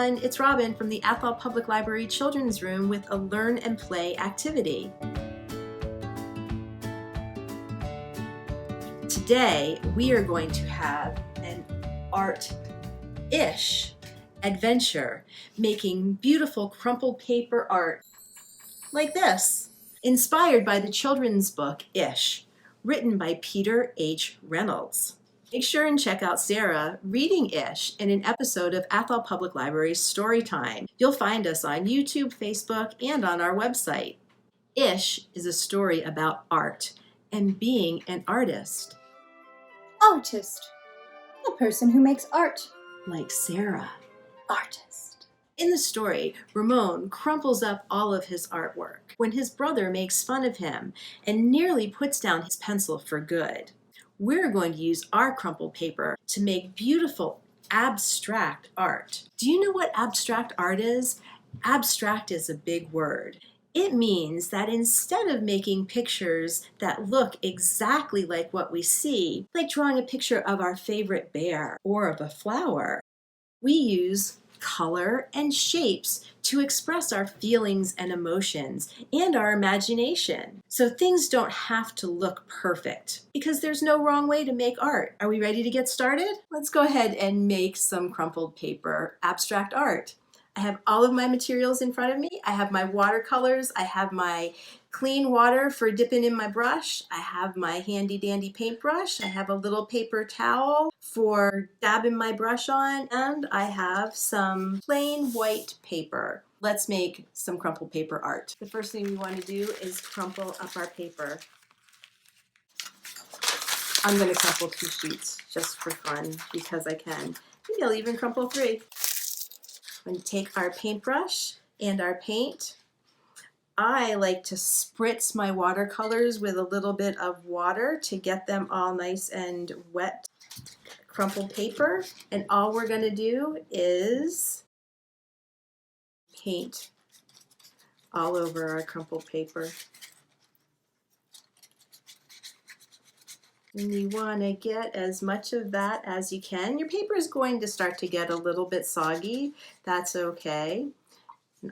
everyone, it's Robin from the APL Public Library Children's Room with a Learn and Play activity. Today, we are going to have an art-ish adventure making beautiful crumpled paper art like this, inspired by the children's book Ish, written by Peter H. Reynolds. Make sure and check out Sarah reading Ish in an episode of Athol Public Library's Storytime. You'll find us on YouTube, Facebook, and on our website. Ish is a story about art and being an artist. Artist. A person who makes art. Like Sarah. Artist. In the story, Ramon crumples up all of his artwork when his brother makes fun of him and nearly puts down his pencil for good. We're going to use our crumpled paper to make beautiful abstract art. Do you know what abstract art is? Abstract is a big word. It means that instead of making pictures that look exactly like what we see, like drawing a picture of our favorite bear or of a flower, we use color and shapes to express our feelings and emotions and our imagination. So things don't have to look perfect because there's no wrong way to make art. Are we ready to get started? Let's go ahead and make some crumpled paper abstract art. I have all of my materials in front of me. I have my watercolors. I have my clean water for dipping in my brush. I have my handy dandy paintbrush. I have a little paper towel for dabbing my brush on, and I have some plain white paper. Let's make some crumpled paper art. The first thing we want to do is crumple up our paper. I'm going to crumple 2 sheets just for fun because I can. Maybe I'll even crumple 3. I'm going to take our paintbrush and our paint. I like to spritz my watercolors with a little bit of water to get them all nice and wet. Crumpled paper, and all we're going to do is paint all over our crumpled paper. And you want to get as much of that as you can. Your paper is going to start to get a little bit soggy. That's okay.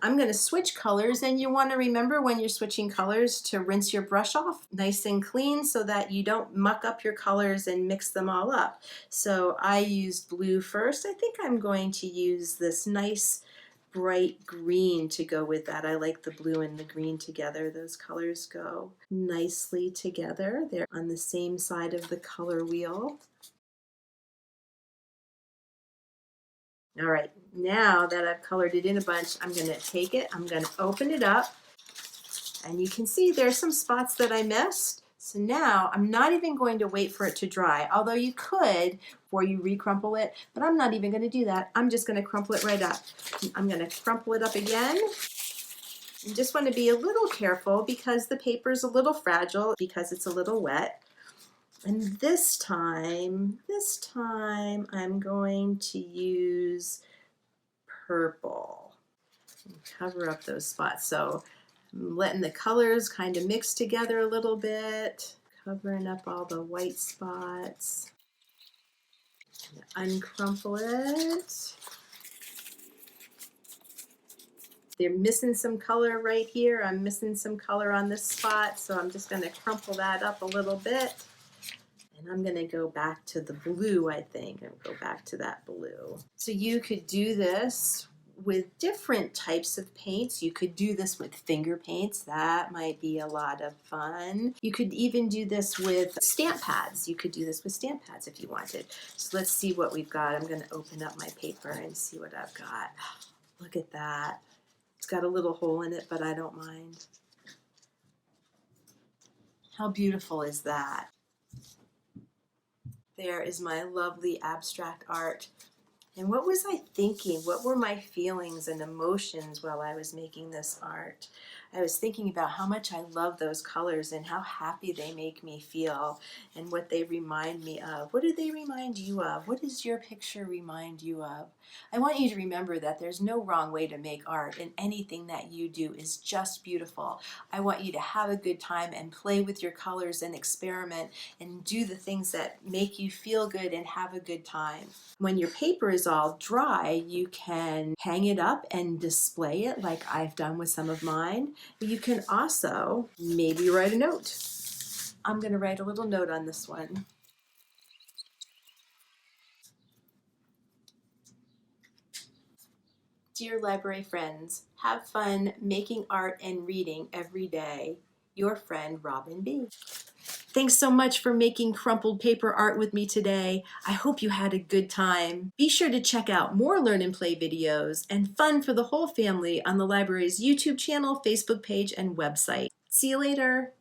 I'm going to switch colors, and you want to remember when you're switching colors to rinse your brush off nice and clean so that you don't muck up your colors and mix them all up. So I used blue first. I think I'm going to use this nice bright green to go with that. I like the blue and the green together. Those colors go nicely together. They're on the same side of the color wheel. All right, now that I've colored it in a bunch, I'm going to take it, I'm going to open it up, and you can see there's some spots that I missed. So now I'm not even going to wait for it to dry, although you could before you re-crumple it, but I'm not even going to do that. I'm just going to crumple it right up. I'm going to crumple it up again. You just want to be a little careful because the paper's a little fragile because it's a little wet. And this time I'm going to use purple and cover up those spots. So I'm letting the colors kind of mix together a little bit, covering up all the white spots. Uncrumple it. They're missing some color right here. I'm missing some color on this spot, so I'm just going to crumple that up a little bit. And I'm going to go back to the blue, I think, and go back to that blue. So you could do this with different types of paints. You could do this with finger paints. That might be a lot of fun. You could even do this with stamp pads. You could do this with stamp pads if you wanted. So let's see what we've got. I'm going to open up my paper and see what I've got. Look at that. It's got a little hole in it, but I don't mind. How beautiful is that? There is my lovely abstract art. And what was I thinking? What were my feelings and emotions while I was making this art? I was thinking about how much I love those colors and how happy they make me feel and what they remind me of. What do they remind you of? What does your picture remind you of? I want you to remember that there's no wrong way to make art, and anything that you do is just beautiful. I want you to have a good time and play with your colors and experiment and do the things that make you feel good and have a good time. When your paper is all dry, you can hang it up and display it like I've done with some of mine. You can also maybe write a note. I'm going to write a little note on this one. Dear library friends, have fun making art and reading every day. Your friend, Robin B. Thanks so much for making crumpled paper art with me today. I hope you had a good time. Be sure to check out more Learn and Play videos and fun for the whole family on the library's YouTube channel, Facebook page, and website. See you later.